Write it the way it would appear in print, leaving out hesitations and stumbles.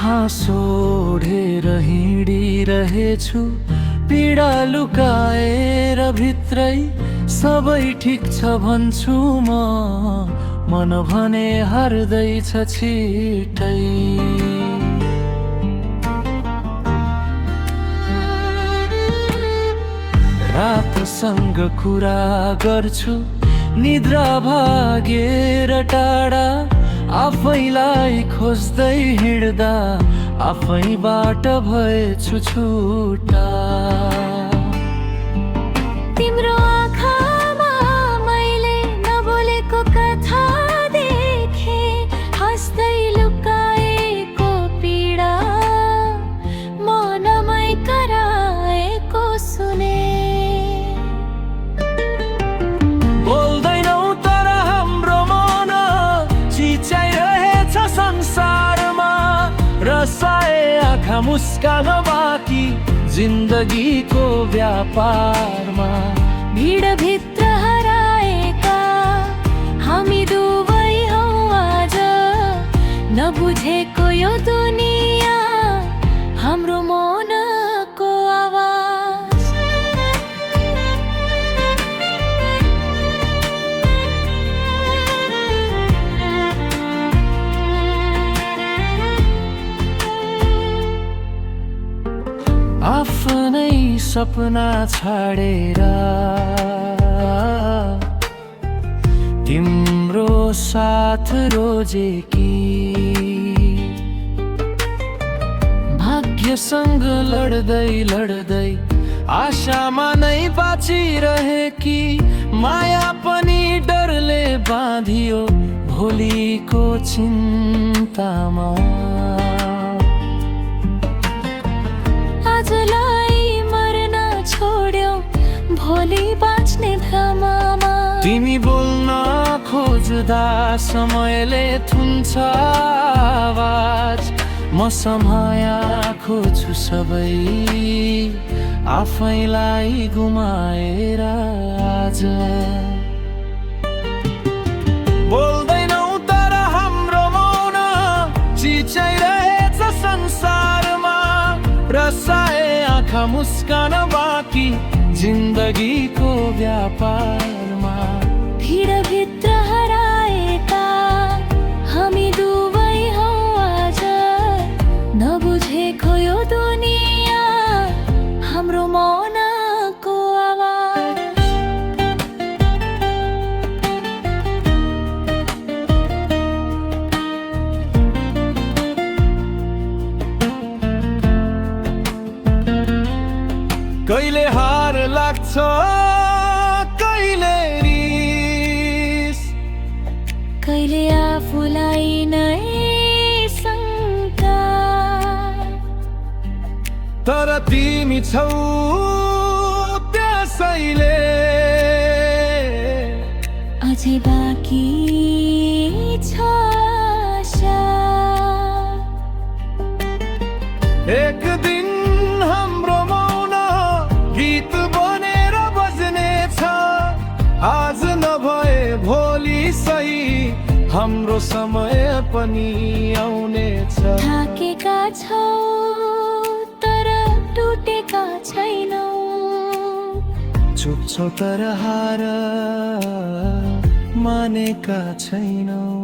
हाँसो ओढेर हिँडिरहेछु, पीडा लुकाएर भित्रै सबै ठिक छ भन्छु मन भने हार्दैछ छिटै। रातसँग कुरा गर्छु, निद्रा भागेर टाढा, आफैलाई खोज्दै हिँड्दा आफैबाट भएछु छुटा। तिम्रो आँखामा मैले नबोलेको कथा देखे, हाँस्दै लुकाएको पीडा मनमै कराएको सुने। बोल्दैनौ तर हाम्रो मन चिच्याइरहेछ संसारमा, रसाए आँखा मुस्कान बाँकी जिन्दगीको व्यापारमा। भिडभित्र हराएका हामी दुवै हौ आज, नबुझेको यो दुनिया हाम्रो मनको आवाज। आफ्नै सपना छाडेर तिम्रो साथ रोजेकी, भाग्यसँग लड्दै लड्दै आशामा नै बाँचिरहेकी, माया पनि डरले बाँधियो भोलिको चिन्तामा। आजलाई मर्न छोड्यौ भोलि बाँच्ने भ्रममा। तिमी बोल्न खोज्दा समयले थुन्छ आवाज, म समाया खोज्छु सबै आफैलाई गुमाएर आज। बोल्दैनौ तर हाम्रो मौन चिच्याइरहेछ संसारमा, रसाए आँखा मुस्कान बाँकी जिन्दगीको व्यापारमा। भिडभित्र हराएका हामी दुवै हौ आज, नबुझेको यो दुनिया हाम्रो मनको आवाज। कहिले हार लाग्छ कहिले रिस, कहिले आफूलाई नै शङ्का, तर तिमी छौ त्यसैले अझै बाँकी छ आशा। एक दिन हाम्रो मौन गीत बनेर बज्नेछ, आज नभए भोलि सही हाम्रो समय पनि आउनेछ। थाकेका छौ तर टुटेका छैनौ, चुप छौ तर हार मानेका छैनौ।